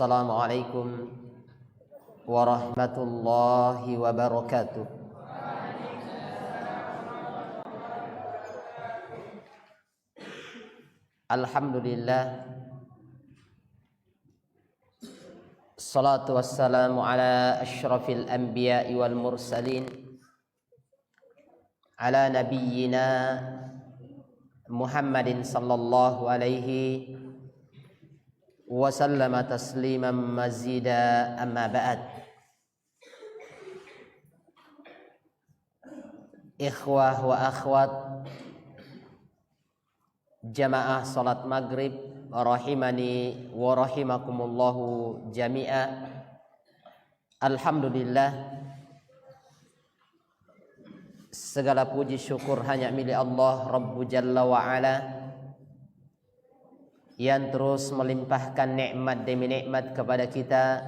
Assalamualaikum warahmatullahi wabarakatuh. Alhamdulillah, salatu wassalamu ala asyrafil anbiya'i wal mursalin, ala nabiyyina Muhammadin sallallahu alaihi wa sallama tasliman mazida, amma ba'd. Ikhwah wa akhwat jamaah salat maghrib rahimani wa rahimakumullahu jami'a. Alhamdulillah, segala puji syukur hanya milik Allah Rabbu Jalla wa Ala yang terus melimpahkan nikmat demi nikmat kepada kita,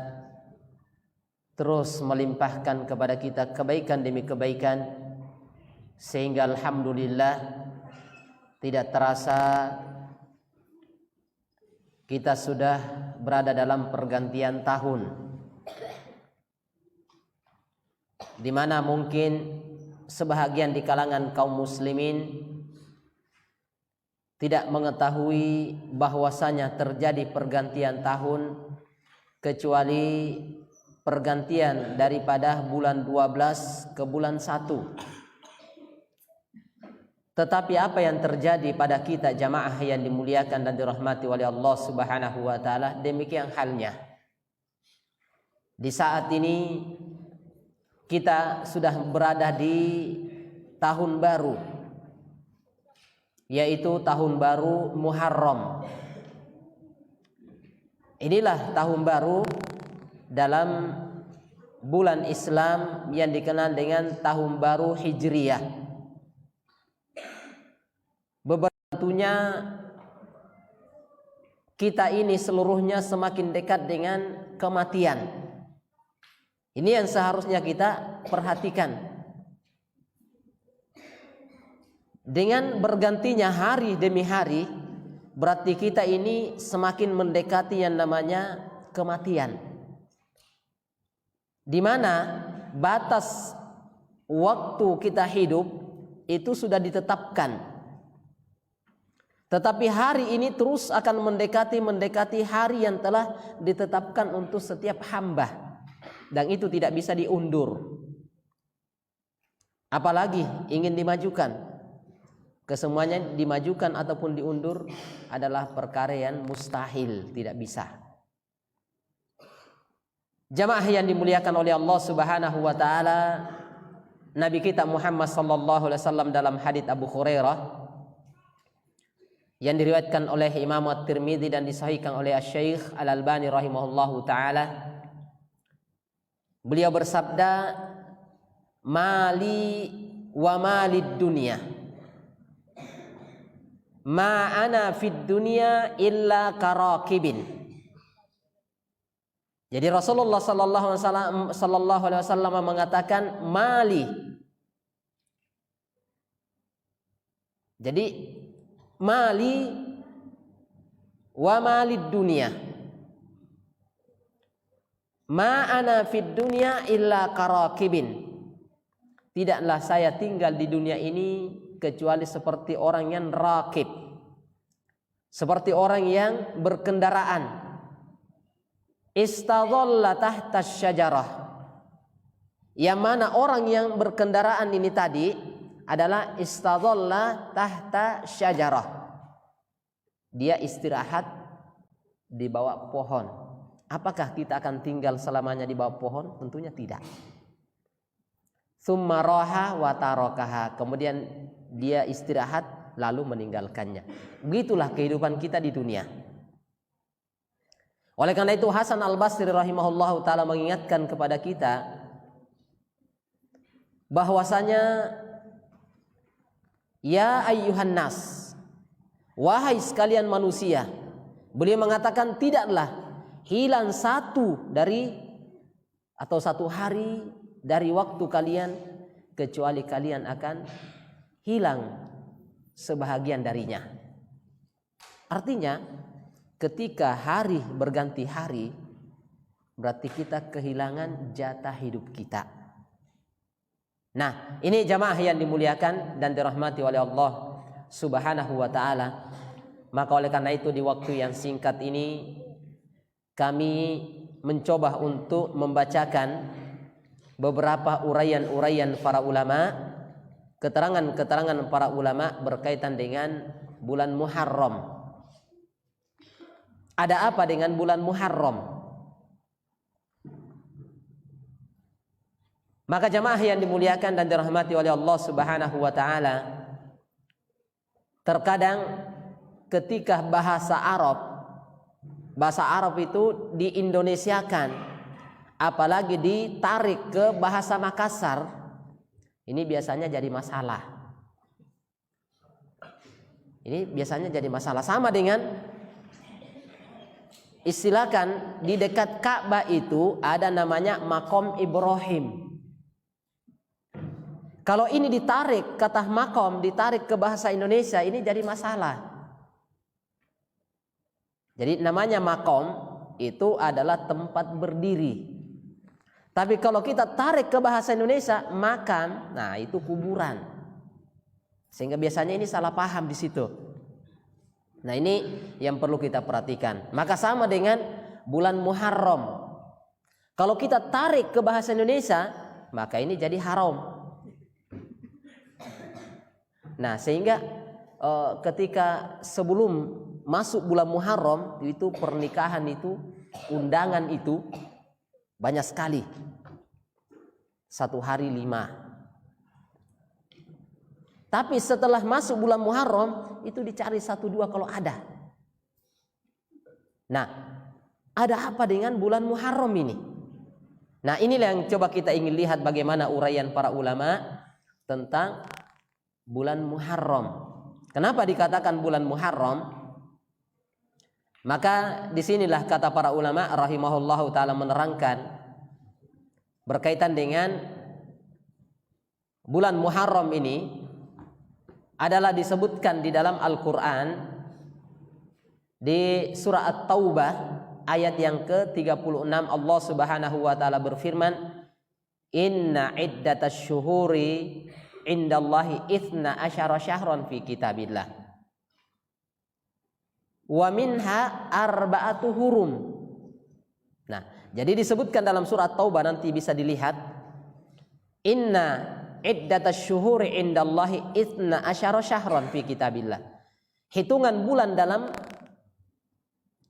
terus melimpahkan kepada kita kebaikan demi kebaikan, sehingga alhamdulillah tidak terasa kita sudah berada dalam pergantian tahun, di mana mungkin sebahagian di kalangan kaum muslimin tidak mengetahui bahwasanya terjadi pergantian tahun kecuali pergantian daripada bulan 12 ke bulan 1. Tetapi apa yang terjadi pada kita jamaah yang dimuliakan dan dirahmati oleh Allah Subhanahu wa taala, demikian halnya. Di saat ini kita sudah berada di tahun baru, yaitu tahun baru Muharram. Inilah tahun baru dalam bulan Islam yang dikenal dengan tahun baru Hijriyah. Tentunya kita ini seluruhnya semakin dekat dengan kematian. Ini yang seharusnya kita perhatikan. Dengan bergantinya hari demi hari, berarti kita ini semakin mendekati yang namanya kematian, di mana batas waktu kita hidup itu sudah ditetapkan. Tetapi hari ini terus akan mendekati hari yang telah ditetapkan untuk setiap hamba, dan itu tidak bisa diundur. Apalagi ingin dimajukan. Kesemuanya dimajukan ataupun diundur adalah perkara yang mustahil, tidak bisa. Jamaah yang dimuliakan oleh Allah Subhanahu wa taala, Nabi kita Muhammad sallallahu alaihi wasallam dalam hadits Abu Hurairah yang diriwayatkan oleh Imam At-Tirmidzi dan disahihkan oleh Asy-Syaikh Al-Albani rahimahullahu taala, beliau bersabda, "Mali wa malid dunya, ma ana fid dunya illa karakibin." Jadi Rasulullah sallallahu alaihi wasallam mengatakan mali. Jadi mali wa malid dunya, ma ana fid dunya illa karakibin. Tidaklah saya tinggal di dunia ini kecuali seperti orang yang rakib, seperti orang yang berkendaraan. Istadhalla tahta syajarah, yang mana orang yang berkendaraan ini tadi adalah istadhalla tahta syajarah, dia istirahat di bawah pohon. Apakah kita akan tinggal selamanya di bawah pohon? Tentunya tidak. Tsumma raha wa tarakaha, kemudian dia istirahat lalu meninggalkannya. Begitulah kehidupan kita di dunia. Oleh karena itu Hasan Al-Basri rahimahullahu taala mengingatkan kepada kita bahwasanya ya ayyuhan nas, wahai sekalian manusia, beliau mengatakan tidaklah hilang satu hari dari waktu kalian kecuali kalian akan hilang sebahagian darinya. Artinya ketika hari berganti hari, berarti kita kehilangan jatah hidup kita. Nah, ini jamaah yang dimuliakan dan dirahmati oleh Allah Subhanahu wa taala. Maka oleh karena itu di waktu yang singkat ini kami mencoba untuk membacakan beberapa uraian-uraian para ulama, keterangan-keterangan para ulama berkaitan dengan bulan Muharram. Ada apa dengan bulan Muharram? Maka jamaah yang dimuliakan dan dirahmati oleh Allah Subhanahu wa taala, terkadang ketika bahasa Arab itu diindonesiakan, apalagi ditarik ke bahasa Makassar, ini biasanya jadi masalah. Ini biasanya jadi masalah. Sama dengan istilahkan di dekat Ka'bah itu ada namanya Maqam Ibrahim. Kalau ini ditarik kata maqam, ditarik ke bahasa Indonesia, ini jadi masalah. Jadi namanya maqam itu adalah tempat berdiri. Tapi kalau kita tarik ke bahasa Indonesia, makam, nah itu kuburan. Sehingga biasanya ini salah paham di situ. Nah, ini yang perlu kita perhatikan. Maka sama dengan bulan Muharram. Kalau kita tarik ke bahasa Indonesia, maka ini jadi haram. Nah, sehingga ketika sebelum masuk bulan Muharram itu pernikahan itu, undangan itu banyak sekali. 1 hari 5. Tapi setelah masuk bulan Muharram itu dicari 1-2 kalau ada. Nah, ada apa dengan bulan Muharram ini? Nah, inilah yang coba kita ingin lihat bagaimana uraian para ulama tentang bulan Muharram. Kenapa dikatakan bulan Muharram? Maka disinilah kata para ulama rahimahullahu ta'ala menerangkan berkaitan dengan bulan Muharram ini adalah disebutkan di dalam Al-Quran di surah At-Taubah ayat yang ke-36. Allah Subhanahu wa ta'ala berfirman, inna iddatasy syuhuri indallahi 12 syahran fi kitabillah wa minha 4 hurum. Nah, jadi disebutkan dalam surat Taubah, nanti bisa dilihat, inna iddatasy syuhuri indallahi 12 syahran fi kitabillah. Hitungan bulan dalam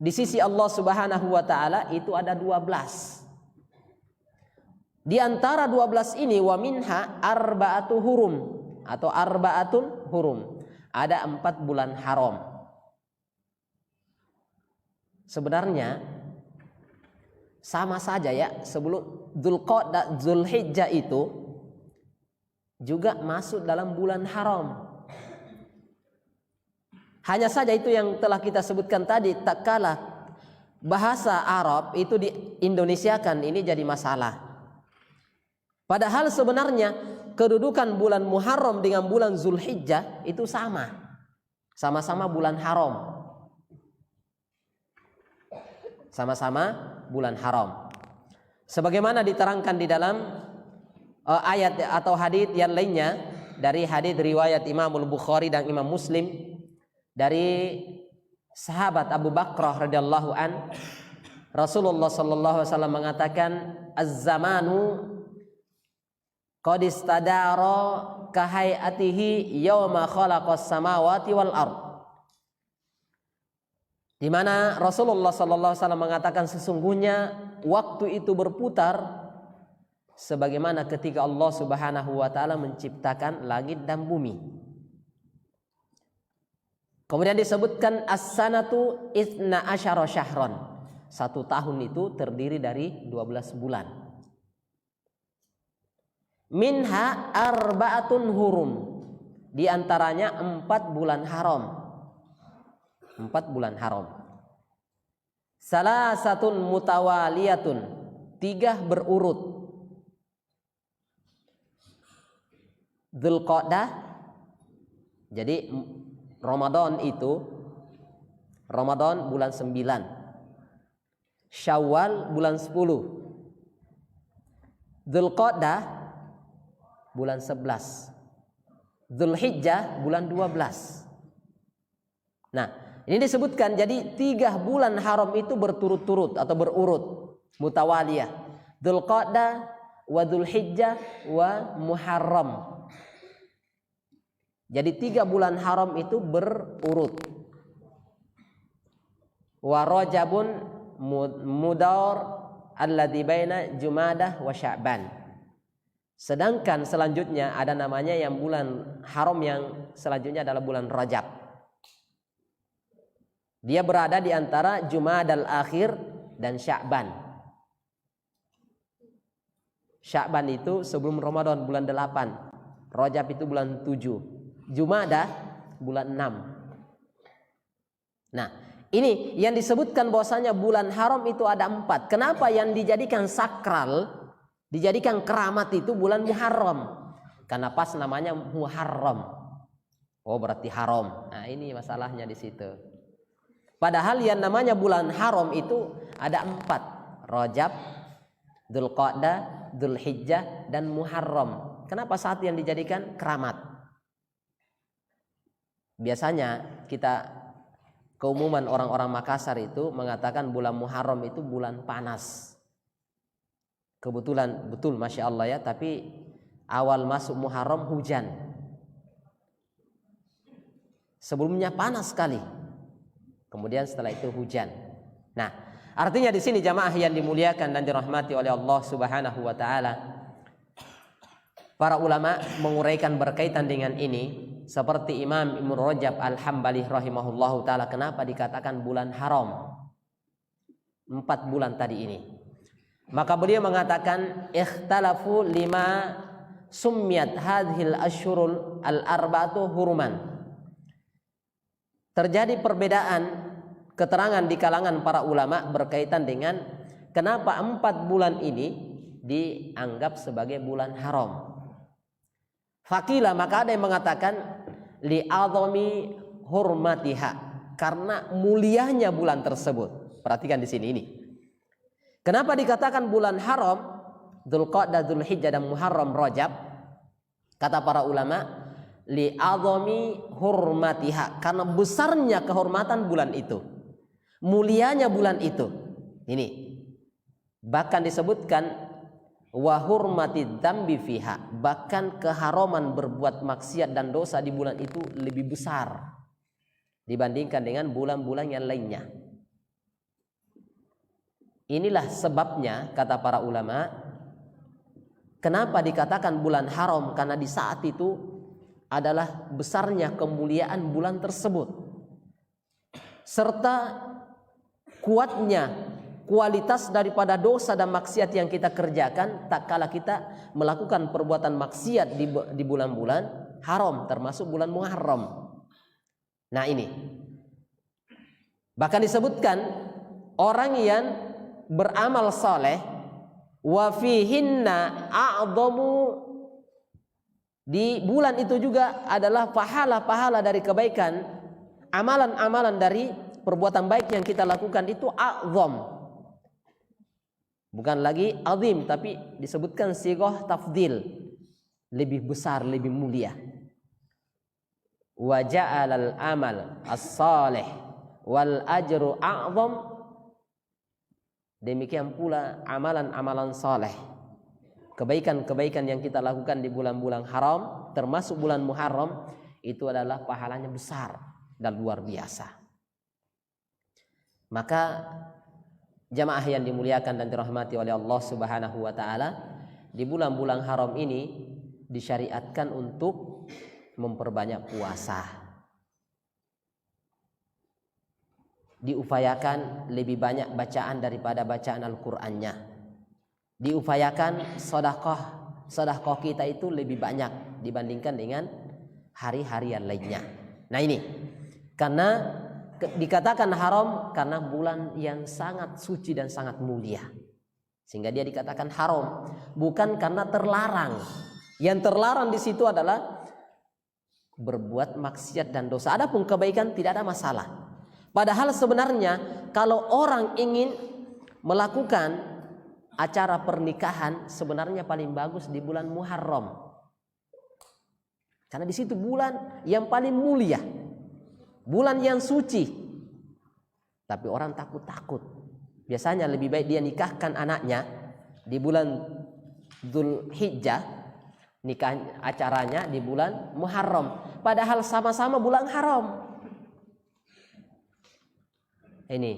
di sisi Allah Subhanahu wa taala itu ada 12. Di antara 12 ini wa minha 4 hurum atau 4 hurum. Ada 4 bulan haram. Sebenarnya sama saja ya, sebelum Dzulqa'dah, Dzulhijjah itu juga masuk dalam bulan haram. Hanya saja itu yang telah kita sebutkan tadi, tak kalah bahasa Arab itu diindonesiakan, ini jadi masalah. Padahal sebenarnya kedudukan bulan Muharram dengan bulan Dzulhijjah itu sama. Sama-sama bulan haram. Sama-sama bulan haram. Sebagaimana diterangkan di dalam ayat atau hadits yang lainnya, dari hadits riwayat Imam Al-Bukhari dan Imam Muslim dari sahabat Abu Bakrah radhiyallahu an, Rasulullah sallallahu alaihi wasallam mengatakan, az-zamanu qad istadara kahayatihi yauma khalaqas samawati wal ard. Di mana Rasulullah sallallahu alaihi wasallam mengatakan sesungguhnya waktu itu berputar sebagaimana ketika Allah Subhanahu wa taala menciptakan langit dan bumi. Kemudian disebutkan as-sanatu 12 syahran. 1 tahun itu terdiri dari 12 bulan. Minha 4 hurum. Di antaranya 4 bulan haram. 4 bulan haram. Salasatun mutawaliyatun. 3 berurut. Dzulqa'dah. Jadi Ramadan itu, Ramadan bulan 9. Syawal bulan 10, Dzulqa'dah bulan 11, Dzulhijjah bulan 12. Nah, ini disebutkan jadi 3 bulan haram itu berturut-turut atau berurut, mutawaliyah. Dzulqa'dah wa Dzulhijjah wa Muharram. Jadi 3 bulan haram itu berurut. Wa Rajabun Mudar alladzi baina Jumadah wa Sya'ban. Sedangkan selanjutnya ada namanya yang bulan haram yang selanjutnya adalah bulan Rajab. Dia berada di antara Jumadal Akhir dan Sya'ban. Sya'ban itu sebelum Ramadan bulan 8. Rajab itu bulan 7. Jumadah bulan 6. Nah, ini yang disebutkan bahwasanya bulan haram itu ada 4. Kenapa yang dijadikan sakral, dijadikan keramat itu bulan Muharram? Karena pas namanya Muharram. Oh, berarti haram. Nah, ini masalahnya di situ. Padahal yang namanya bulan haram itu ada 4. Rajab, Dzulqa'dah, Dzulhijjah, dan Muharram. Kenapa satu yang dijadikan keramat? Biasanya kita, keumuman orang-orang Makassar itu mengatakan bulan Muharram itu bulan panas. Kebetulan betul, Masya Allah ya, tapi awal masuk Muharram hujan. Sebelumnya panas sekali. Kemudian setelah itu hujan. Nah, artinya di sini jamaah yang dimuliakan dan dirahmati oleh Allah Subhanahu wa taala, para ulama menguraikan berkaitan dengan ini, seperti Imam Ibnu Rajab Al-Hambali rahimahullahu taala, kenapa dikatakan bulan haram 4 bulan tadi ini. Maka beliau mengatakan ikhtalafu lima summiyat hadhil asyurul al-arba'atu huruman. Terjadi perbedaan keterangan di kalangan para ulama berkaitan dengan kenapa 4 bulan ini dianggap sebagai bulan haram. Fakila, maka ada yang mengatakan li'adhami hurmatiha, karena mulianya bulan tersebut. Perhatikan di sini ini. Kenapa dikatakan bulan haram? Dzulqa'dah, Dzulhijjah, dan Muharram, Rajab. Kata para ulama, li'adhami hurmatiha, karena besarnya kehormatan bulan itu, mulianya bulan itu. Ini bahkan disebutkan wa hurmatid dzambi fiha, bahkan keharaman berbuat maksiat dan dosa di bulan itu lebih besar dibandingkan dengan bulan-bulan yang lainnya. Inilah sebabnya kata para ulama, kenapa dikatakan bulan haram, karena di saat itu adalah besarnya kemuliaan bulan tersebut, serta kuatnya kualitas daripada dosa dan maksiat yang kita kerjakan tak kala kita melakukan perbuatan maksiat di bulan-bulan haram, termasuk bulan Muharram. Nah, ini bahkan disebutkan orang yang beramal saleh wa fihinna a'dhamu, di bulan itu juga adalah pahala-pahala dari kebaikan, amalan-amalan dari perbuatan baik yang kita lakukan itu a'zam. Bukan lagi azim, tapi disebutkan sighah tafdil, lebih besar, lebih mulia. Wa ja'alal amal as-salih wal ajru a'zam. Demikian pula amalan-amalan saleh, kebaikan-kebaikan yang kita lakukan di bulan-bulan haram, termasuk bulan Muharram, itu adalah pahalanya besar dan luar biasa. Maka jamaah yang dimuliakan dan dirahmati oleh Allah Subhanahu wa taala, di bulan-bulan haram ini disyariatkan untuk memperbanyak puasa. Diupayakan lebih banyak bacaan daripada bacaan Al-Qur'annya. Diupayakan sedekah kita itu lebih banyak dibandingkan dengan hari-hari yang lainnya. Nah, ini karena dikatakan haram karena bulan yang sangat suci dan sangat mulia, sehingga dia dikatakan haram, bukan karena terlarang. Yang terlarang di situ adalah berbuat maksiat dan dosa. Adapun kebaikan tidak ada masalah. Padahal sebenarnya kalau orang ingin melakukan acara pernikahan sebenarnya paling bagus di bulan Muharram. Karena di situ bulan yang paling mulia, bulan yang suci. Tapi orang takut-takut. Biasanya lebih baik dia nikahkan anaknya di bulan Dzulhijjah, nikah acaranya di bulan Muharram. Padahal sama-sama bulan haram. Ini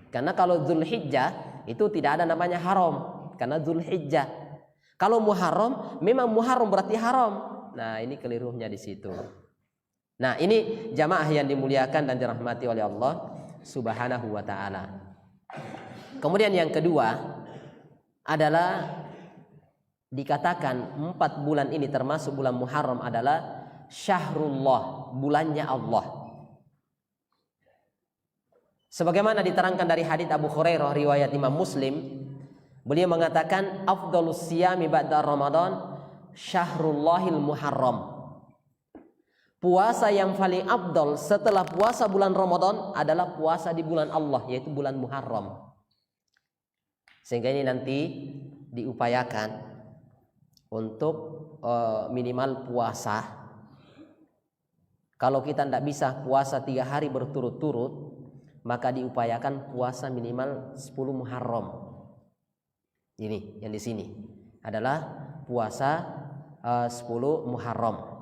karena kalau Dzulhijjah itu tidak ada namanya haram, karena Dzulhijjah. Kalau Muharram memang Muharram berarti haram. Nah, ini kelirunya di situ. Nah, ini jamaah yang dimuliakan dan dirahmati oleh Allah Subhanahu wa taala. Kemudian yang kedua adalah dikatakan 4 bulan ini termasuk bulan Muharram adalah syahrullah, bulannya Allah. Sebagaimana diterangkan dari hadits Abu Hurairah riwayat Imam Muslim, beliau mengatakan afdhalus siyami ba'da Ramadan Syahrullahil Muharram. Puasa yang paling afdal setelah puasa bulan Ramadan adalah puasa di bulan Allah, yaitu bulan Muharram. Sehingga ini nanti diupayakan untuk minimal puasa. Kalau kita tidak bisa puasa 3 hari berturut-turut, maka diupayakan puasa minimal 10 Muharram. Ini yang di sini adalah puasa 10 Muharram.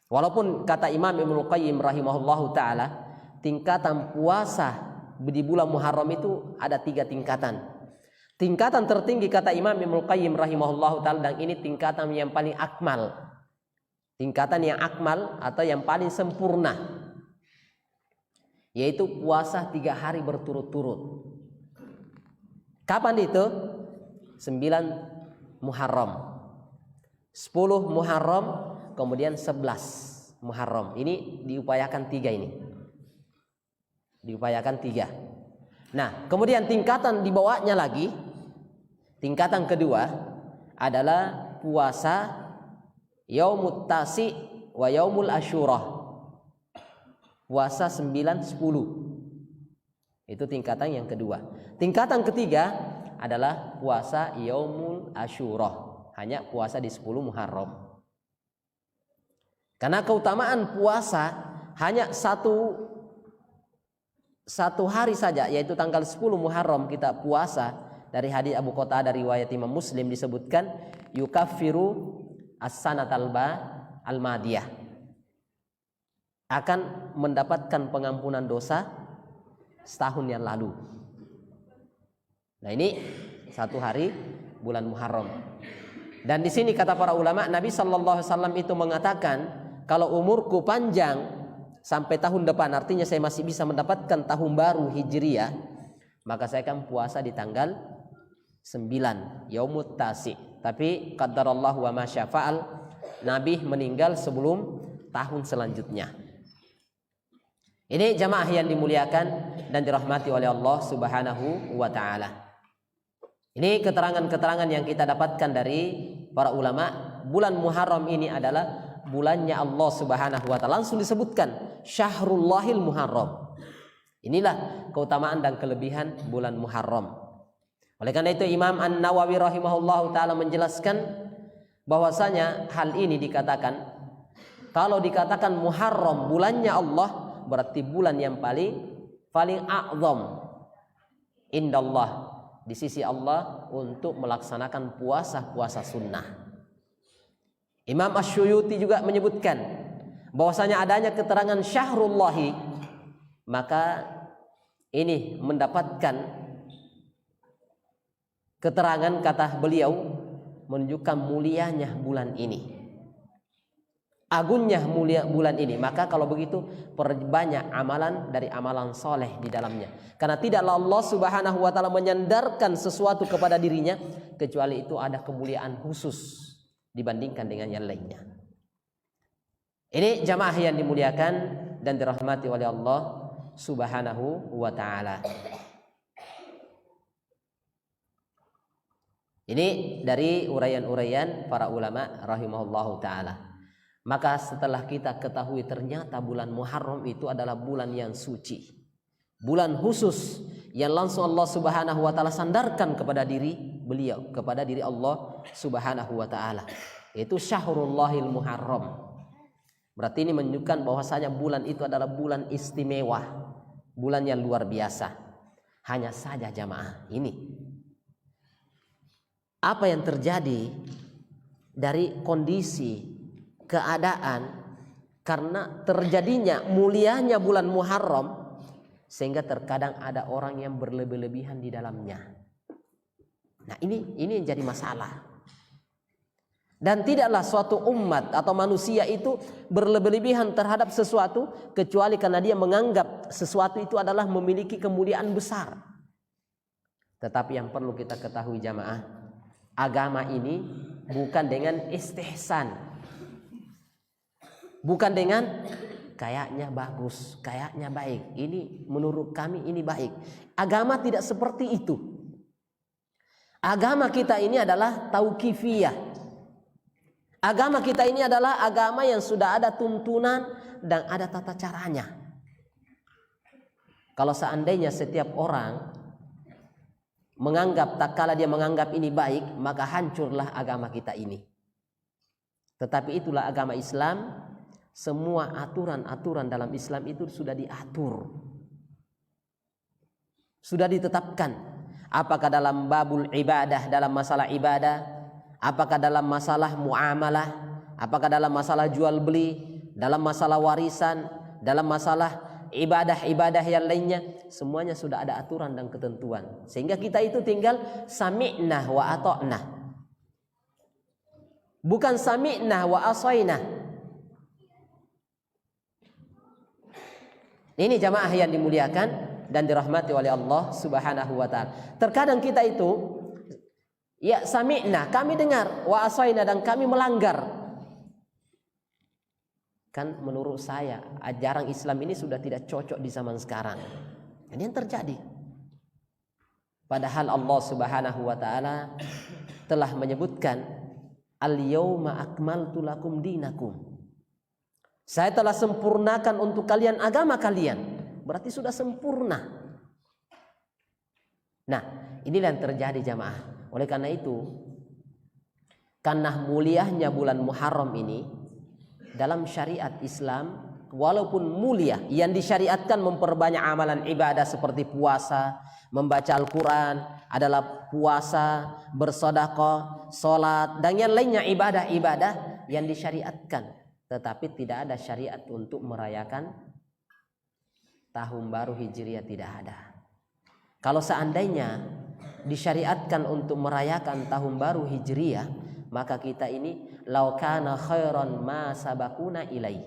Walaupun kata Imam Ibnu Qayyim rahimahullahu taala, tingkatan puasa di bulan Muharram itu ada 3 tingkatan. Tingkatan tertinggi kata Imam Ibnu Qayyim rahimahullahu taala, dan ini tingkatan yang paling akmal. Tingkatan yang akmal atau yang paling sempurna, yaitu puasa 3 hari berturut-turut. Kapan itu? 9 Muharram, 10 Muharram, kemudian 11 Muharram. Ini diupayakan 3 ini. Diupayakan 3. Nah, kemudian tingkatan di bawahnya lagi, tingkatan kedua adalah puasa Yaumut Tasi wa Yaumul Asyura. Puasa 9, 10. Itu tingkatan yang kedua. Tingkatan ketiga adalah puasa Yaumul Asyura. Hanya puasa di 10 Muharram. Karena keutamaan puasa hanya satu hari saja, yaitu tanggal 10 Muharram kita puasa. Dari hadits Abu Qatadah dari riwayat Imam Muslim disebutkan yukaffiru as-sanatal al-madiyah, akan mendapatkan pengampunan dosa setahun yang lalu. Nah, ini 1 hari bulan Muharram. Dan di sini kata para ulama, Nabi sallallahu alaihi wasallam itu mengatakan, kalau umurku panjang sampai tahun depan, artinya saya masih bisa mendapatkan tahun baru Hijriah, maka saya akan puasa di tanggal 9 Yaumut Tasi. Tapi qadarallahu wa ma syafa'al, Nabi meninggal sebelum tahun selanjutnya. Ini jamaah yang dimuliakan dan dirahmati oleh Allah Subhanahu wa taala. Ini keterangan-keterangan yang kita dapatkan dari para ulama. Bulan Muharram ini adalah bulannya Allah Subhanahu wa taala. Langsung disebutkan Syahrullahil Muharram. Inilah keutamaan dan kelebihan bulan Muharram. Oleh karena itu Imam An-Nawawi rahimahullahu taala menjelaskan bahwasanya hal ini dikatakan, kalau dikatakan Muharram bulannya Allah, berarti bulan yang paling a'zam indallah, di sisi Allah untuk melaksanakan puasa-puasa sunnah. Imam Asy-Syuyuti juga menyebutkan bahwasanya adanya keterangan Syahrullahi, maka ini mendapatkan keterangan, kata beliau, menunjukkan mulianya bulan ini, agungnya mulia bulan ini. Maka kalau begitu perbanyak amalan dari amalan soleh di dalamnya, karena tidaklah Allah Subhanahu wa taala menyandarkan sesuatu kepada dirinya kecuali itu ada kemuliaan khusus dibandingkan dengan yang lainnya. Ini jamaah yang dimuliakan dan dirahmati oleh Allah Subhanahu wa taala. Ini dari uraian-uraian para ulama rahimahullahu taala. Maka setelah kita ketahui ternyata bulan Muharram itu adalah bulan yang suci, bulan khusus yang langsung Allah Subhanahu wa taala sandarkan kepada diri beliau, kepada diri Allah Subhanahu wa taala. Itu Syahrullahil Muharram. Berarti ini menunjukkan bahwasanya bulan itu adalah bulan istimewa, bulan yang luar biasa. Hanya saja jamaah, ini apa yang terjadi dari kondisi keadaan karena terjadinya mulianya bulan Muharram, sehingga terkadang ada orang yang berlebih-lebihan di dalamnya. Nah, ini yang jadi masalah. Dan tidaklah suatu umat atau manusia itu berlebih-lebihan terhadap sesuatu kecuali karena dia menganggap sesuatu itu adalah memiliki kemuliaan besar. Tetapi yang perlu kita ketahui jamaah, agama ini bukan dengan istihsan, bukan dengan kayaknya bagus, kayaknya baik, ini menurut kami ini baik. Agama tidak seperti itu. Agama kita ini adalah tauqifiyah. Agama kita ini adalah agama yang sudah ada tuntunan dan ada tata caranya. Kalau seandainya setiap orang menganggap, tak kala dia menganggap ini baik, maka hancurlah agama kita ini. Tetapi itulah agama Islam. Semua aturan-aturan dalam Islam itu sudah diatur, sudah ditetapkan. Apakah dalam babul ibadah, dalam masalah ibadah, apakah dalam masalah muamalah, apakah dalam masalah jual beli, dalam masalah warisan, dalam masalah ibadah-ibadah yang lainnya, semuanya sudah ada aturan dan ketentuan. Sehingga kita itu tinggal sami'na wa ata'na, bukan sami'na wa asaina. Ini jamaah yang dimuliakan dan dirahmati oleh Allah Subhanahu wa taala. Terkadang kita itu ya sami'na, kami dengar, wa asaina, dan kami melanggar. Kan menurut saya ajaran Islam ini sudah tidak cocok di zaman sekarang. Ini yang terjadi. Padahal Allah Subhanahu wa taala telah menyebutkan al-yauma akmaltu lakum dinakum. Saya telah sempurnakan untuk kalian agama kalian. Berarti sudah sempurna. Nah, inilah yang terjadi jamaah. Oleh karena itu, karena mulianya bulan Muharram ini, dalam syariat Islam, walaupun mulia, yang disyariatkan memperbanyak amalan ibadah seperti puasa, membaca Al-Quran, adalah puasa, bersedekah, sholat, dan yang lainnya ibadah-ibadah yang disyariatkan. Tetapi tidak ada syariat untuk merayakan tahun baru Hijriah, tidak ada. Kalau seandainya disyariatkan untuk merayakan tahun baru Hijriah, maka kita ini lau kana khairan ma sabaquna ilai.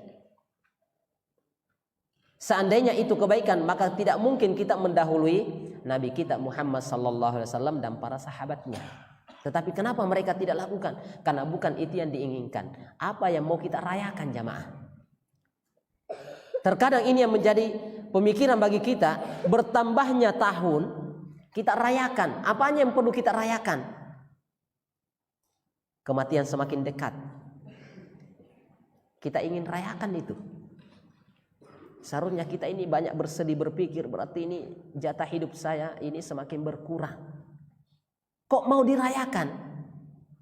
Seandainya itu kebaikan, maka tidak mungkin kita mendahului Nabi kita Muhammad sallallahu alaihi wasallam dan para sahabatnya. Tetapi kenapa mereka tidak lakukan? Karena bukan itu yang diinginkan. Apa yang mau kita rayakan jamaah? Terkadang ini yang menjadi pemikiran bagi kita, bertambahnya tahun kita rayakan. Apanya yang perlu kita rayakan? Kematian semakin dekat, kita ingin rayakan itu. Seharusnya kita ini banyak bersedih, berpikir, berarti ini jatah hidup saya ini semakin berkurang. Kok mau dirayakan?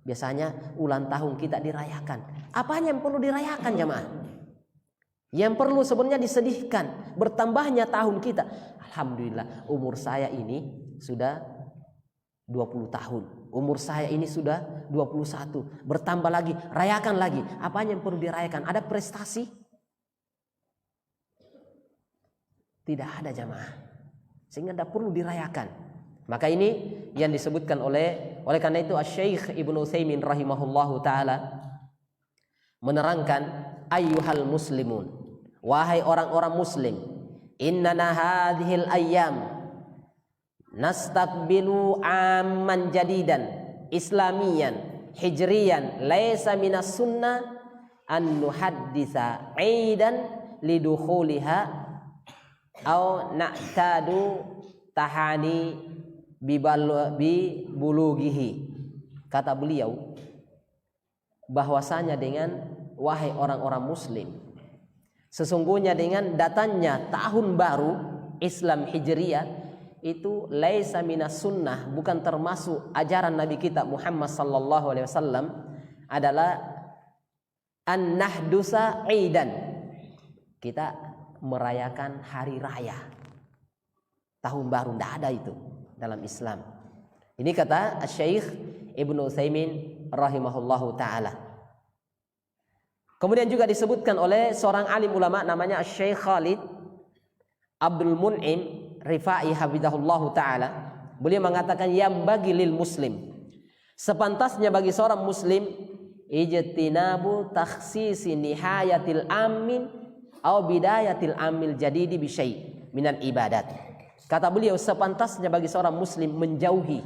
Biasanya ulang tahun kita dirayakan. Apanya yang perlu dirayakan jamaah? Yang perlu sebenarnya disedihkan, bertambahnya tahun kita. Alhamdulillah umur saya ini sudah 20 tahun. Umur saya ini sudah 21. Bertambah lagi, rayakan lagi. Apanya yang perlu dirayakan? Ada prestasi? Tidak ada jamaah. Sehingga tidak perlu dirayakan. Maka ini yang disebutkan oleh karena itu Asy-Syaikh Ibnu Utsaimin rahimahullahu taala menerangkan, ayyuhal muslimun, wahai orang-orang muslim, innana hadhil ayyam nastaqbilu amman jadidan islamiyan hijriyan laisa minas sunnah an nuhadditsa aidan lidukhuliha au na'tadu tahani bibulughihi. Kata beliau bahwasanya dengan wahai orang-orang muslim, sesungguhnya dengan datangnya tahun baru Islam Hijriah, itu laisa minas sunnah, bukan termasuk ajaran Nabi kita Muhammad sallallahu alaihi wasallam, adalah an-nahdusa aidan. Kita merayakan hari raya tahun baru, tidak ada itu dalam Islam. Ini kata Syekh Ibnu Utsaimin rahimahullahu taala. Kemudian juga disebutkan oleh seorang alim ulama namanya Syekh Khalid Abdul Mun'im Rifai hafizahullahu taala. Beliau mengatakan yang bagi lil muslim, sepantasnya bagi seorang muslim, ijtinabu takhsisi nihayatil amin atau bidayatil amil jadidi bi syai' minal ibadat. Kata beliau, sepantasnya bagi seorang muslim menjauhi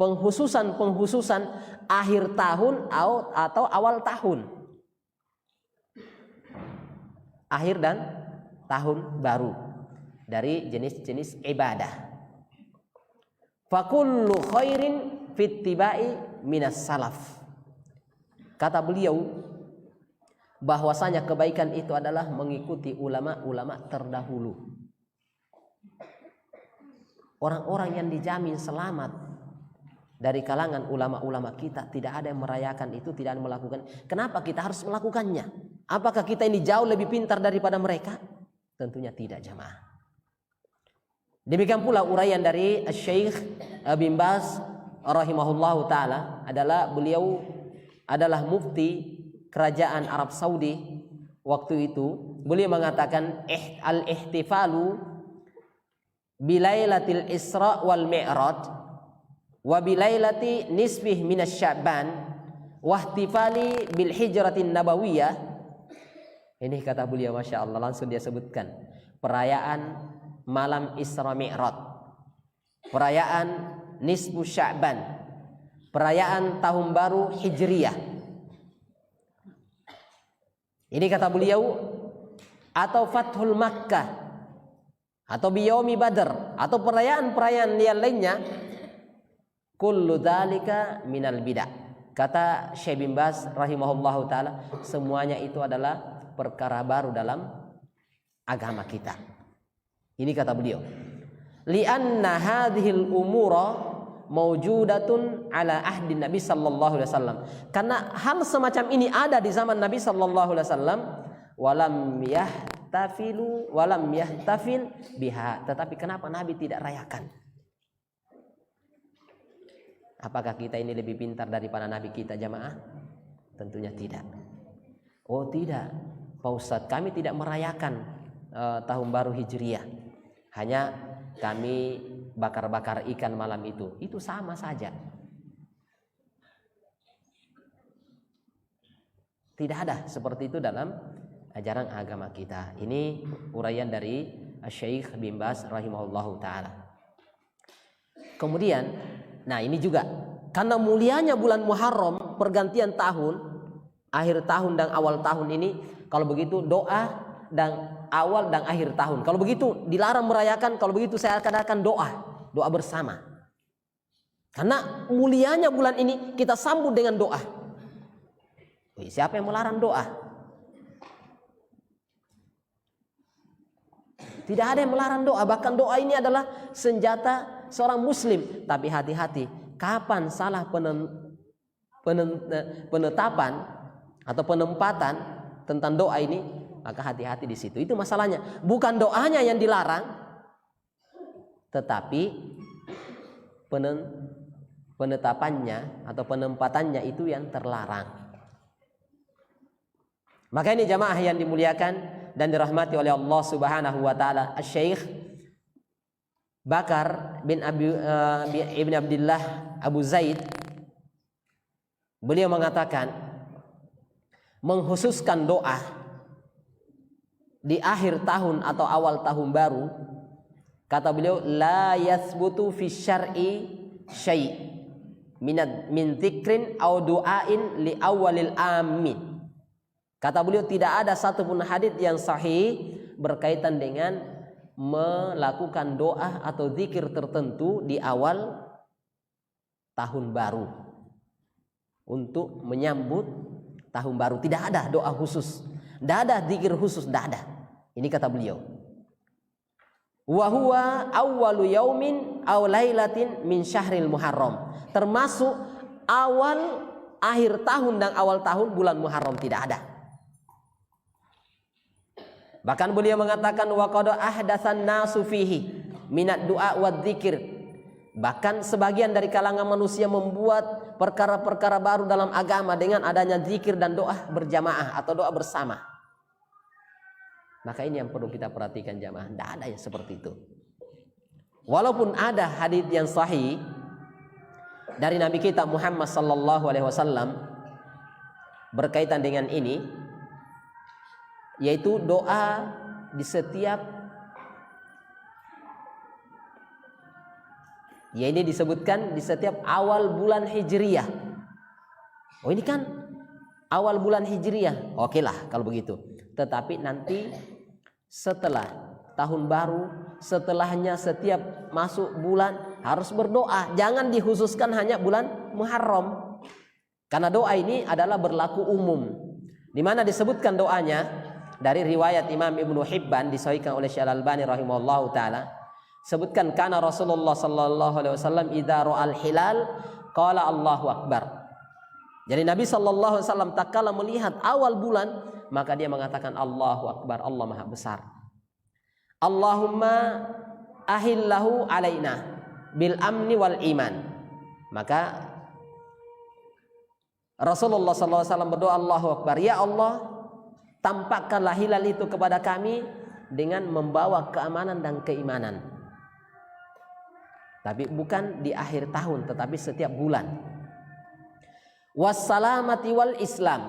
penghususan akhir tahun atau awal tahun, akhir dan tahun baru dari jenis-jenis ibadah. Fakullu khairin fittibai minas salaf. Kata beliau bahwasanya kebaikan itu adalah mengikuti ulama-ulama terdahulu. Orang-orang yang dijamin selamat dari kalangan ulama-ulama kita, tidak ada yang merayakan itu, tidak ada yang melakukan. Kenapa kita harus melakukannya? Apakah kita ini jauh lebih pintar daripada mereka? Tentunya tidak, jamaah. Demikian pula uraian dari Syekh bin Baz rahimahullahu taala, adalah beliau adalah mufti kerajaan Arab Saudi waktu itu. Beliau mengatakan al-ihtifalu bilailatil Isra wal Mi'raj wa bilailati nisfih minas Sya'ban wa ihtifali bil hijratin nabawiyah. Ini kata beliau, Masya Allah, langsung dia sebutkan perayaan malam Isra Mi'raj, perayaan nisfu Sya'ban, perayaan tahun baru Hijriyah. Ini kata beliau, atau Fathul Makkah, atau Biyaumi Badr, atau perayaan-perayaan yang lainnya, kullu dzalika minal bid'ah. Kata Syekh bin Baz rahimahullahu taala, semuanya itu adalah perkara baru dalam agama kita. Ini kata beliau, li'anna hadhil umura mawjudatun ala ahdi Nabi sallallahu alaihi wasallam. Karena hal semacam ini ada di zaman Nabi sallallahu alaihi wasallam, walam yahtafil biha. Tetapi kenapa Nabi tidak rayakan? Apakah kita ini lebih pintar daripada Nabi kita, jamaah? Tentunya tidak. Oh tidak, Pak Ustadz, kami tidak merayakan tahun baru Hijriyah. Hanya kami bakar-bakar ikan malam itu. Itu sama saja. Tidak ada seperti itu dalam ajaran agama kita. Ini uraian dari Syekh bin Baz rahimahullahu taala. Kemudian, nah ini juga karena mulianya bulan Muharram, pergantian tahun, akhir tahun dan awal tahun ini, kalau begitu doa dan awal dan akhir tahun, kalau begitu dilarang merayakan. Kalau begitu saya akan adakan doa bersama. Karena mulianya bulan ini kita sambut dengan doa. Siapa yang melarang doa? Tidak ada yang melarang doa. Bahkan doa ini adalah senjata seorang muslim. Tapi hati-hati, kapan salah penetapan atau penempatan tentang doa ini, maka hati-hati di situ. Itu masalahnya. Bukan doanya yang dilarang, tetapi penetapannya atau penempatannya itu yang terlarang. Maka ini jamaah yang dimuliakan dan dirahmati oleh Allah Subhanahu wa taala, Syekh Bakar bin Ibn Abdullah Abu Zaid, beliau mengatakan menghususkan doa di akhir tahun atau awal tahun baru, kata beliau, la yathbutu fi syar'i syai' min dzikrin aw du'ain li awalil amin. Kata beliau, tidak ada satupun hadits yang sahih berkaitan dengan melakukan doa atau zikir tertentu di awal tahun baru untuk menyambut tahun baru. Tidak ada doa khusus, tidak ada zikir khusus, tidak ada. Ini kata beliau. Wa huwa awwalu yaumin aw lailatin min syahril Muharram. Termasuk awal akhir tahun dan awal tahun bulan Muharram tidak ada. Bahkan beliau mengatakan wa qad ahdatsan nasu fihi minad du'a wa dzikir. Bahkan sebagian dari kalangan manusia membuat perkara-perkara baru dalam agama dengan adanya zikir dan doa berjamaah atau doa bersama. Maka ini yang perlu kita perhatikan jamaah, tidak ada yang seperti itu. Walaupun ada hadis yang sahih dari Nabi kita Muhammad sallallahu alaihi wasallam berkaitan dengan ini, yaitu doa di setiap, ya ini disebutkan di setiap awal bulan Hijriyah. Oh ini kan awal bulan Hijriyah, oke lah kalau begitu. Tetapi nanti setelah tahun baru, setelahnya setiap masuk bulan harus berdoa. Jangan dikhususkan hanya bulan Muharram. Karena doa ini adalah berlaku umum. Di mana disebutkan doanya dari riwayat Imam Ibnu Hibban disahihkan oleh Syekh Al-Albani rahimahullahu taala. Sebutkan kana Rasulullah sallallahu alaihi wasallam idza ra'al hilal qala Allahu akbar. Jadi Nabi sallallahu alaihi wasallam tatkala melihat awal bulan, maka dia mengatakan Allahu akbar, Allah Maha besar. Allahumma ahillahu alaina bil amni wal iman. Maka Rasulullah sallallahu alaihi wasallam berdoa Allahu akbar, ya Allah, tampakkanlah hilal itu kepada kami dengan membawa keamanan dan keimanan. Tapi bukan di akhir tahun, tetapi setiap bulan. Wassalamati wal Islam,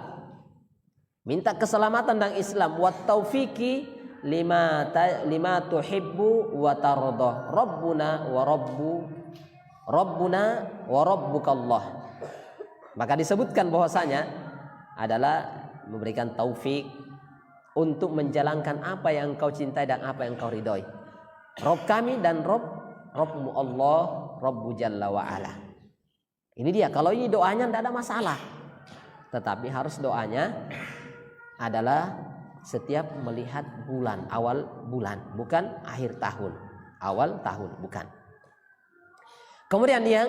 minta keselamatan dan Islam. Wat taufiqi lima tuhibbu wa tardah. Rabbuna wa rabbukallah. Maka disebutkan bahwasanya adalah memberikan taufik untuk menjalankan apa yang engkau cintai dan apa yang engkau ridhoi. Rabb kami dan Rabbmu Allah, Rabbu Jalla wa Ala. Ini dia, kalau ini doanya tidak ada masalah. Tetapi harus doanya adalah setiap melihat bulan, awal bulan, bukan akhir tahun. Awal tahun, bukan. Kemudian yang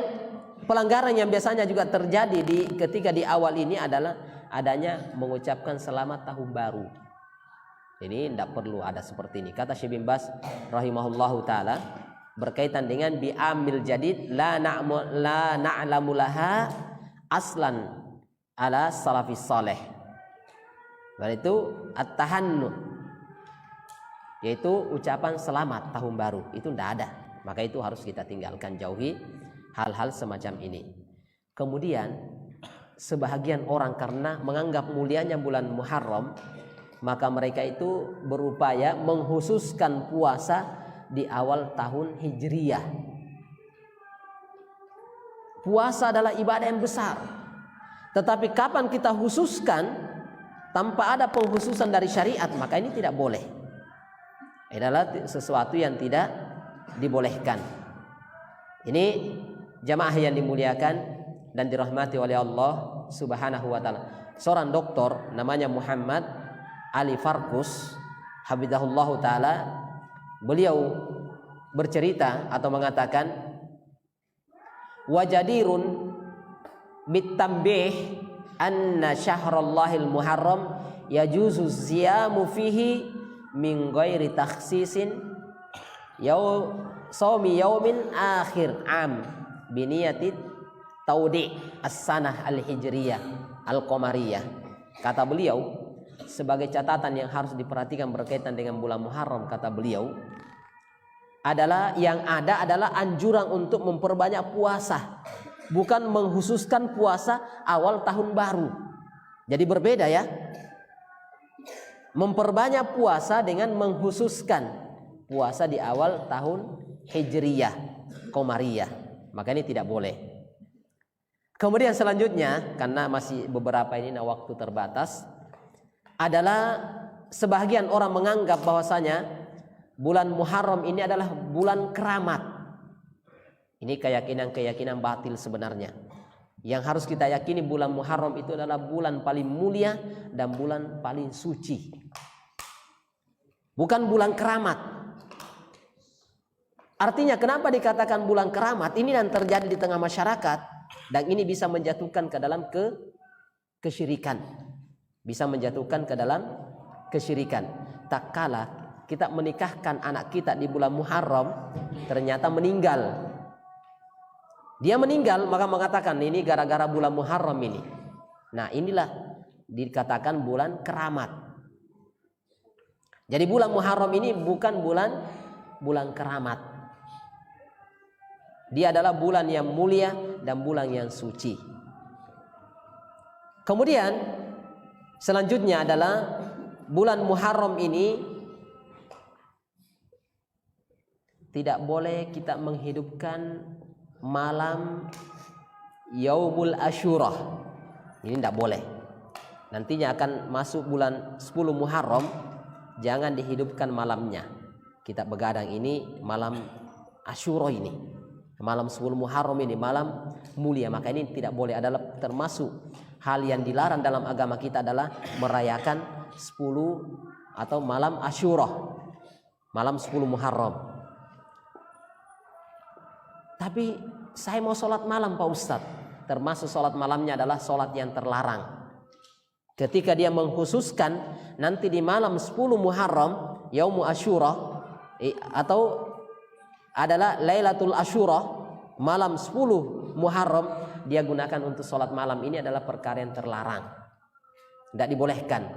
pelanggaran yang biasanya juga terjadi ketika di awal ini adalah adanya mengucapkan selamat tahun baru. Ini tidak perlu ada seperti ini. Kata Syekh bin Baz rahimahullahu taala berkaitan dengan bi'amil jadid la na'lamu laha aslan ala salafis saleh. Dan itu at-tahannu, yaitu ucapan selamat tahun baru, itu tidak ada. Maka itu harus kita tinggalkan, jauhi hal-hal semacam ini. Kemudian sebahagian orang karena menganggap mulianya bulan Muharram, maka mereka itu berupaya menghususkan puasa di awal tahun Hijriyah. Puasa adalah ibadah yang besar, tetapi kapan kita khususkan tanpa ada pengkhususan dari syariat, maka ini tidak boleh. Ini adalah sesuatu yang tidak dibolehkan. Ini jamaah yang dimuliakan dan dirahmati oleh Allah Subhanahu wa taala. Seorang doktor namanya Muhammad Ali Farkus hafizahullahu taala, beliau bercerita atau mengatakan wajadirun bitambbih anna syahrallahil muharram yajuzu ziyamu fihi min ghairi takhsisin sawmi yaumin akhir am biniyati taudi as-sanah al-hijriyah al-qamariyah. Kata beliau, sebagai catatan yang harus diperhatikan berkaitan dengan bulan Muharram, kata beliau, adalah yang ada adalah anjuran untuk memperbanyak puasa, bukan menghususkan puasa awal tahun baru. Jadi berbeda ya, memperbanyak puasa dengan menghususkan puasa di awal tahun Hijriyah Qamariyah. Maka ini tidak boleh. Kemudian selanjutnya, karena masih beberapa ini waktu terbatas, adalah sebagian orang menganggap bahwasanya bulan Muharram ini adalah bulan keramat. Ini keyakinan batil sebenarnya. Yang harus kita yakini, bulan Muharram itu adalah bulan paling mulia dan bulan paling suci. Bukan bulan keramat. Artinya kenapa dikatakan bulan keramat? Ini yang terjadi di tengah masyarakat dan ini bisa menjatuhkan ke dalam kesyirikan. Bisa menjatuhkan ke dalam kesyirikan. Tak kala kita menikahkan anak kita di bulan Muharram, ternyata meninggal. Dia meninggal, maka mengatakan ini gara-gara bulan Muharram ini. Nah, inilah dikatakan bulan keramat. Jadi bulan Muharram ini bukan bulan keramat. Dia adalah bulan yang mulia dan bulan yang suci. Kemudian selanjutnya adalah bulan Muharram ini tidak boleh kita menghidupkan malam Yaumul Asyura. Ini tidak boleh. Nantinya akan masuk bulan 10 Muharram, jangan dihidupkan malamnya. Kita begadang ini malam Asyura ini. Malam 10 Muharram ini malam mulia, maka ini tidak boleh, adalah termasuk hal yang dilarang dalam agama kita adalah merayakan 10 atau malam Asyura, malam 10 Muharram. Tapi saya mau sholat malam Pak Ustadz. Termasuk sholat malamnya adalah sholat yang terlarang. Ketika dia mengkhususkan nanti di malam 10 Muharram Yaumu Asyura atau adalah Lailatul Asyura, malam 10 Muharram, dia gunakan untuk sholat malam, ini adalah perkara yang terlarang, tidak dibolehkan.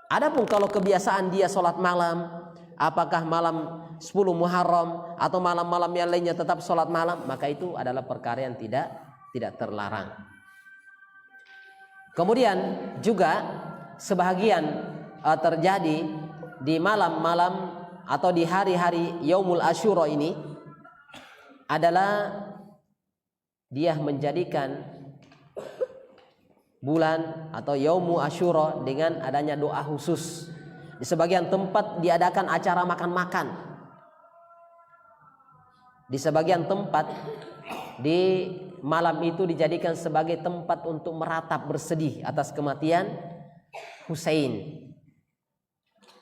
Adapun kalau kebiasaan dia sholat malam, apakah malam 10 Muharram atau malam-malam yang lainnya tetap sholat malam, maka itu adalah perkara yang tidak terlarang. Kemudian juga sebahagian terjadi di malam-malam atau di hari-hari Yaumul Asyura ini adalah dia menjadikan bulan atau Yaumu Asyura dengan adanya doa khusus. Di sebagian tempat diadakan acara makan-makan. Di sebagian tempat di malam itu dijadikan sebagai tempat untuk meratap bersedih atas kematian Husain.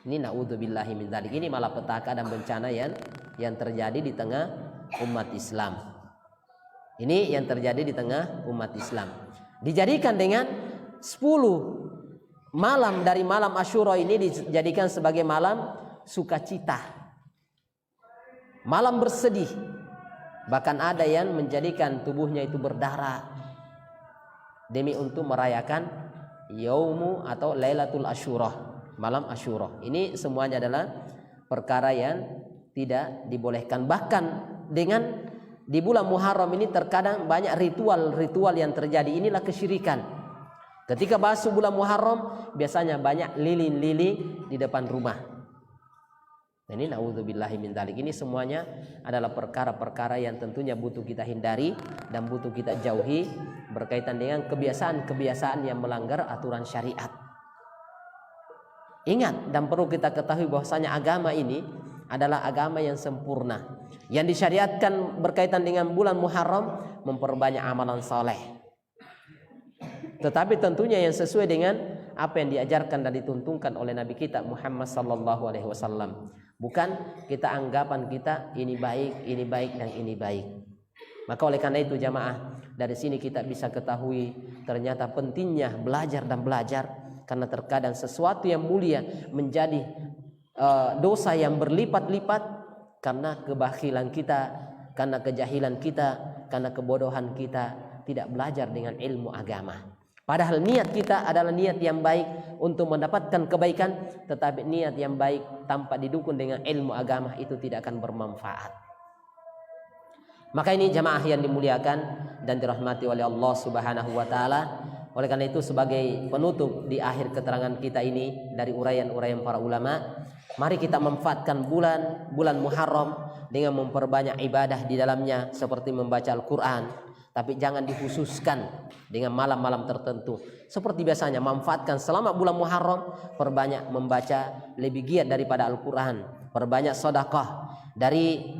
Ini naudzubillahi min dzalik. Ini malapetaka dan bencana yang terjadi di tengah umat Islam. Ini yang terjadi di tengah umat Islam. Dijadikan dengan 10 malam dari malam Asyura ini dijadikan sebagai malam sukacita, malam bersedih. Bahkan ada yang menjadikan tubuhnya itu berdarah demi untuk merayakan Yaumu atau Lailatul Asyura, malam Asyura. Ini semuanya adalah perkara yang tidak dibolehkan. Bahkan dengan di bulan Muharram ini terkadang banyak ritual-ritual yang terjadi. Inilah kesyirikan. Ketika masuk bulan Muharram biasanya banyak lilin-lilin di depan rumah. Ini naudzubillahi min dzalik. Ini semuanya adalah perkara-perkara yang tentunya butuh kita hindari dan butuh kita jauhi berkaitan dengan kebiasaan-kebiasaan yang melanggar aturan syariat. Ingat dan perlu kita ketahui bahwasanya agama ini adalah agama yang sempurna. Yang disyariatkan berkaitan dengan bulan Muharram memperbanyak amalan saleh. Tetapi tentunya yang sesuai dengan apa yang diajarkan dan dituntunkan oleh Nabi kita Muhammad sallallahu alaihi wasallam. Bukan kita anggapan kita ini baik dan ini baik. Maka oleh karena itu jamaah, dari sini kita bisa ketahui ternyata pentingnya belajar dan belajar, karena terkadang sesuatu yang mulia menjadi dosa yang berlipat-lipat karena kebakhilan kita, karena kejahilan kita, karena kebodohan kita tidak belajar dengan ilmu agama. Padahal niat kita adalah niat yang baik untuk mendapatkan kebaikan, tetapi niat yang baik tanpa didukung dengan ilmu agama itu tidak akan bermanfaat. Maka ini jamaah yang dimuliakan dan dirahmati oleh Allah Subhanahu wa taala. Oleh karena itu sebagai penutup di akhir keterangan kita ini dari uraian-uraian para ulama, mari kita manfaatkan bulan Muharram dengan memperbanyak ibadah di dalamnya seperti membaca Al-Qur'an. Tapi jangan dikhususkan dengan malam-malam tertentu. Seperti biasanya, manfaatkan selama bulan Muharram, perbanyak membaca lebih giat daripada Al-Quran, perbanyak sedekah. Dari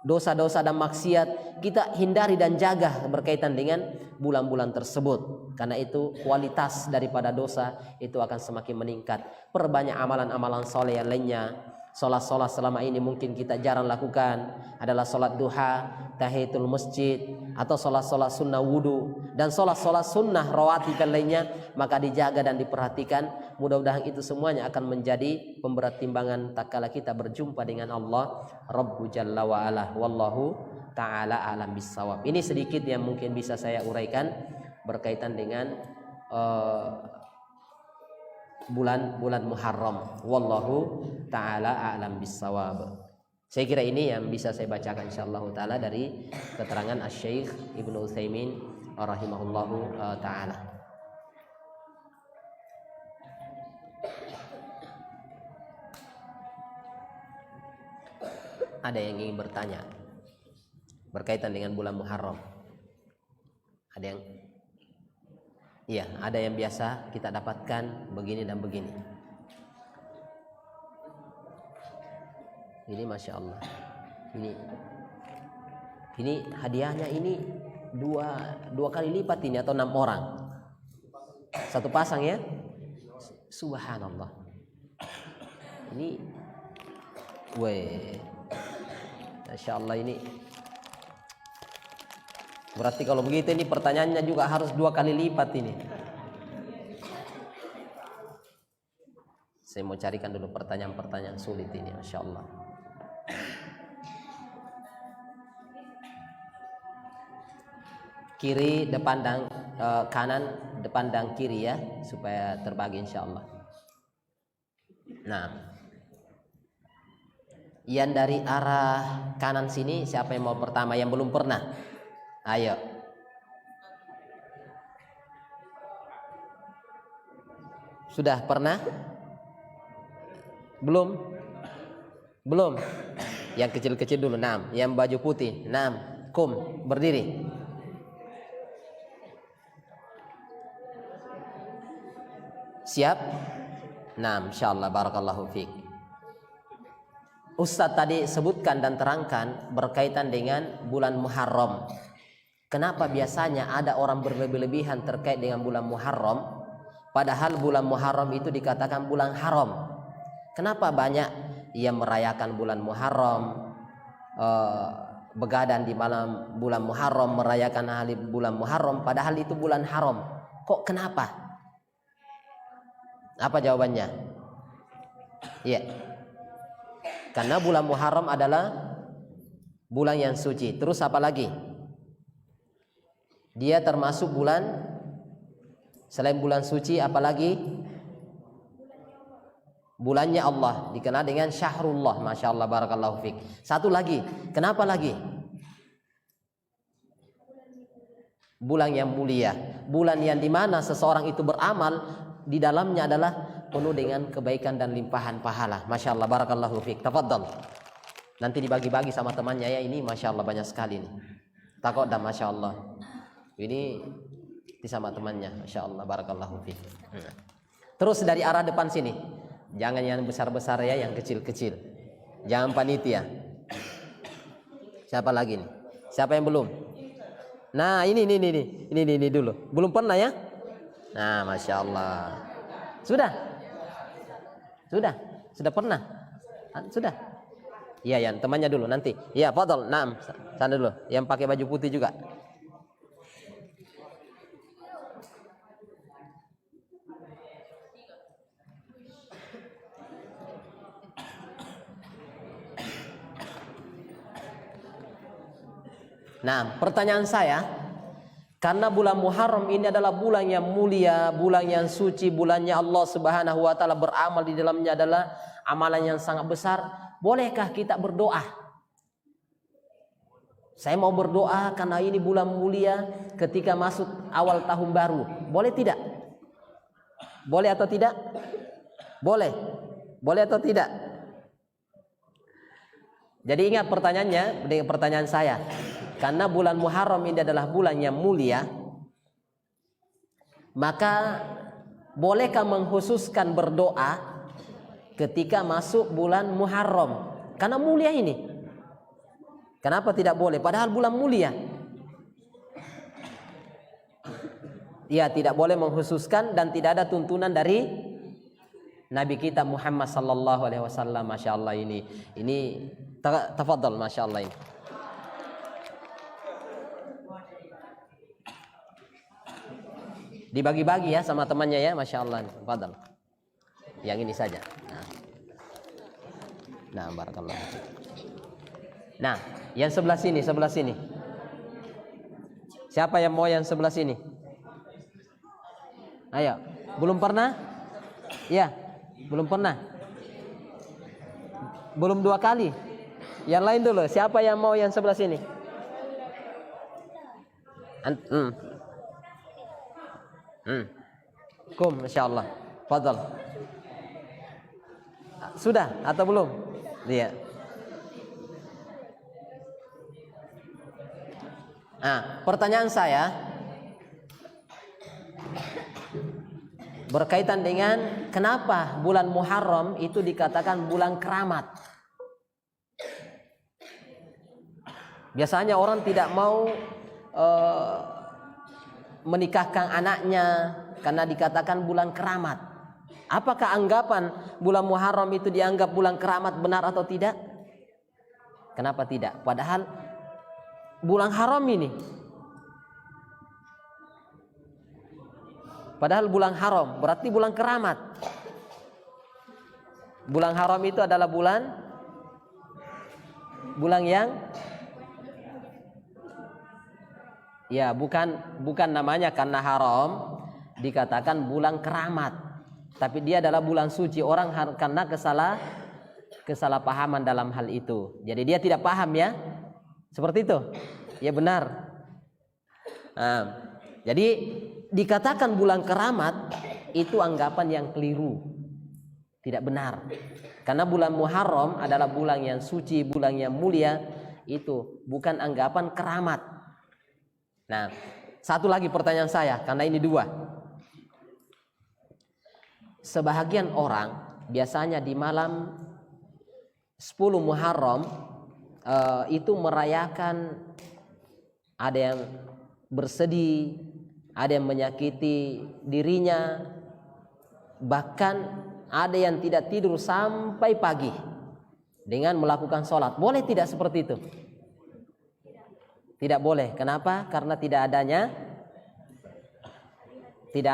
dosa-dosa dan maksiat kita hindari dan jaga berkaitan dengan bulan-bulan tersebut. Karena itu kualitas daripada dosa itu akan semakin meningkat. Perbanyak amalan-amalan soleh yang lainnya, Sholat-sholat selama ini mungkin kita jarang lakukan adalah sholat duha, tahiyatul masjid, atau sholat-sholat sunnah wudu, dan sholat-sholat sunnah rawatib lainnya, maka dijaga dan diperhatikan. Mudah-mudahan itu semuanya akan menjadi pemberat timbangan tatkala kita berjumpa dengan Allah Rabbu Jalla wa Ala. Wallahu ta'ala alam bissawab. Ini sedikit yang mungkin bisa saya uraikan berkaitan dengan bulan Muharram. Wallahu ta'ala a'lam bissawab. Saya kira ini yang bisa saya bacakan insyaallah taala dari keterangan Asy-Syaikh Ibnu Utsaimin rahimahullahu taala. Ada yang ingin bertanya berkaitan dengan bulan Muharram? Ada yang iya, ada yang biasa kita dapatkan begini dan begini. Ini Masya Allah. Ini hadiahnya ini dua kali lipat ini, atau 6 orang. Satu pasang ya. Subhanallah. Ini Masya Allah ini. Berarti kalau begitu ini pertanyaannya juga harus 2 kali lipat ini. Saya mau carikan dulu pertanyaan-pertanyaan sulit ini, Masya Allah. Kiri depan dan kanan, depan dan kiri ya, supaya terbagi insya Allah. Nah, yang dari arah kanan sini siapa yang mau pertama yang belum pernah? Ayo. Sudah pernah? Belum? Belum. Yang kecil-kecil dulu. 6. Yang baju putih. 6. Kum, berdiri. Siap? 6. Insyaallah, barakallahu fiik. Ustadz tadi sebutkan dan terangkan berkaitan dengan bulan Muharram. Kenapa biasanya ada orang berlebih-lebihan terkait dengan bulan Muharram, padahal bulan Muharram itu dikatakan bulan haram? Kenapa banyak yang merayakan bulan Muharram, begadang di malam bulan Muharram, merayakan hari bulan Muharram, padahal itu bulan haram? Kok kenapa? Apa jawabannya? Iya. Karena bulan Muharram adalah bulan yang suci. Terus apa lagi? Dia termasuk bulan, selain bulan suci apalagi? Bulannya Allah, dikenal dengan Syahrullah. Masya Allah, barakallahu fiik. Satu lagi, kenapa lagi? Bulan yang mulia, bulan yang dimana seseorang itu beramal di dalamnya adalah penuh dengan kebaikan dan limpahan pahala. Masya Allah, barakallahu fiik. Tafadhal. Nanti dibagi-bagi sama temannya ya, ini Masya Allah banyak sekali nih. Taqaddam, Masya Allah. Ini sama temannya, Masya Allah, barakallahu fiik. Terus dari arah depan sini, jangan yang besar-besar ya, yang kecil-kecil. Jangan panitia. Siapa lagi nih? Siapa yang belum? Nah, ini dulu. Belum pernah ya? Nah, Masya Allah. Sudah pernah? Sudah. Iya, yang temannya dulu nanti. Iya, fadhal. Naam, sana dulu. Yang pakai baju putih juga. Nah, pertanyaan saya, karena bulan Muharram ini adalah bulan yang mulia, bulan yang suci, bulannya Allah Subhanahu wa taala, beramal di dalamnya adalah amalan yang sangat besar. Bolehkah kita berdoa? Saya mau berdoa karena ini bulan mulia ketika masuk awal tahun baru. Boleh tidak? Boleh atau tidak? Boleh. Boleh atau tidak? Jadi ingat pertanyaannya, dengan pertanyaan saya. Karena bulan Muharram ini adalah bulan yang mulia, maka bolehkah mengkhususkan berdoa ketika masuk bulan Muharram? Karena mulia ini. Kenapa tidak boleh? Padahal bulan mulia. Ya, tidak boleh mengkhususkan dan tidak ada tuntunan dari Nabi kita Muhammad sallallahu alaihi wasallam. Masya Allah ini tafadhal, Masya Allah ini. Dibagi-bagi ya sama temannya ya, Masya Allah. Tafadhal. Yang ini saja. Nah, barakallah. Nah, yang sebelah sini. Siapa yang mau yang sebelah sini? Ayo, belum pernah? Ya, belum pernah. Belum 2 kali. Yang lain dulu. Siapa yang mau yang sebelah sini? Masya Allah. Fadal. Sudah atau belum? Iya. Pertanyaan saya berkaitan dengan kenapa bulan Muharram itu dikatakan bulan keramat. Biasanya orang tidak mau menikahkan anaknya karena dikatakan bulan keramat. Apakah anggapan bulan Muharram itu dianggap bulan keramat benar atau tidak? Kenapa tidak? Padahal bulan haram ini. Padahal bulan haram berarti bulan keramat. Bulan haram itu adalah bulan yang ya bukan namanya karena haram dikatakan bulan keramat. Tapi dia adalah bulan suci. Orang karena kesalahpahaman dalam hal itu. Jadi dia tidak paham ya. Seperti itu. Ya benar. Jadi dikatakan bulan keramat itu anggapan yang keliru. Tidak benar. Karena bulan Muharram adalah bulan yang suci, bulan yang mulia. Itu bukan anggapan keramat. Nah, satu lagi pertanyaan saya, karena ini 2. Sebahagian orang biasanya di malam 10 Muharram itu merayakan, ada yang bersedih, ada yang menyakiti dirinya, bahkan ada yang tidak tidur sampai pagi dengan melakukan sholat. Boleh tidak seperti itu? Tidak boleh. Kenapa? Karena tidak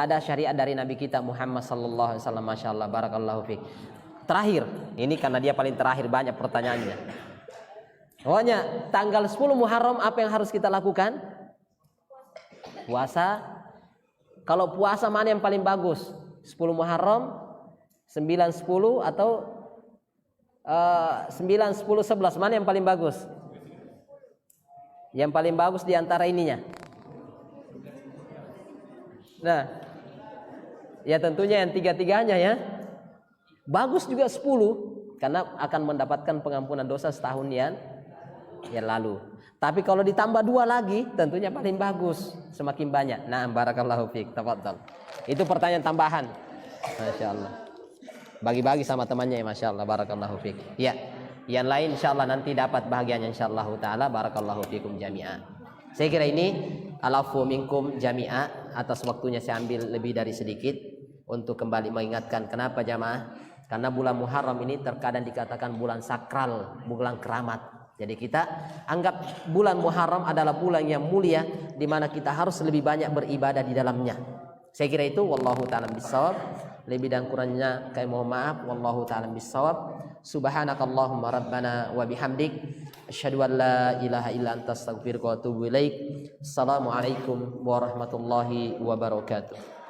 ada syariat dari Nabi kita Muhammad sallallahu alaihi wasallam. Masya Allah, barakallahu fiik. Terakhir, ini karena dia paling terakhir banyak pertanyaannya. Pokoknya tanggal 10 Muharram apa yang harus kita lakukan? Puasa. Kalau puasa mana yang paling bagus? 10 Muharram, 9, 10 atau 9, 10, 11? Mana yang paling bagus? Yang paling bagus di antara ininya. Nah, ya tentunya yang 3-3-nya ya. Bagus juga 10 karena akan mendapatkan pengampunan dosa setahun yang lalu. Tapi kalau ditambah 2 lagi tentunya paling bagus, semakin banyak. Nah, barakallahu fiik. Tafadhal. Itu pertanyaan tambahan. Masya Allah. Bagi-bagi sama temannya ya, Masya Allah, barakallahu fiik. Ya, yang lain insyaallah nanti dapat bahagiannya insyaallah taala. Barakallahu fiikum jami'an. Saya kira ini alafu minkum jami'ah. Atas waktunya saya ambil lebih dari sedikit untuk kembali mengingatkan kenapa jamaah. Karena bulan Muharram ini terkadang dikatakan bulan sakral, bulan keramat. Jadi kita anggap bulan Muharram adalah bulan yang mulia, di mana kita harus lebih banyak beribadah di dalamnya. Saya kira itu. Wallahu ta'ala bissawab. Lebih dan kurangnya kami mohon maaf. Wallahu ta'ala bissawab. Subhanakallahumma rabbana wa bihamdik, asyhadu an la ilaha illa anta astaghfiruka wa atubu ilaik. Assalamualaikum warahmatullahi wabarakatuh.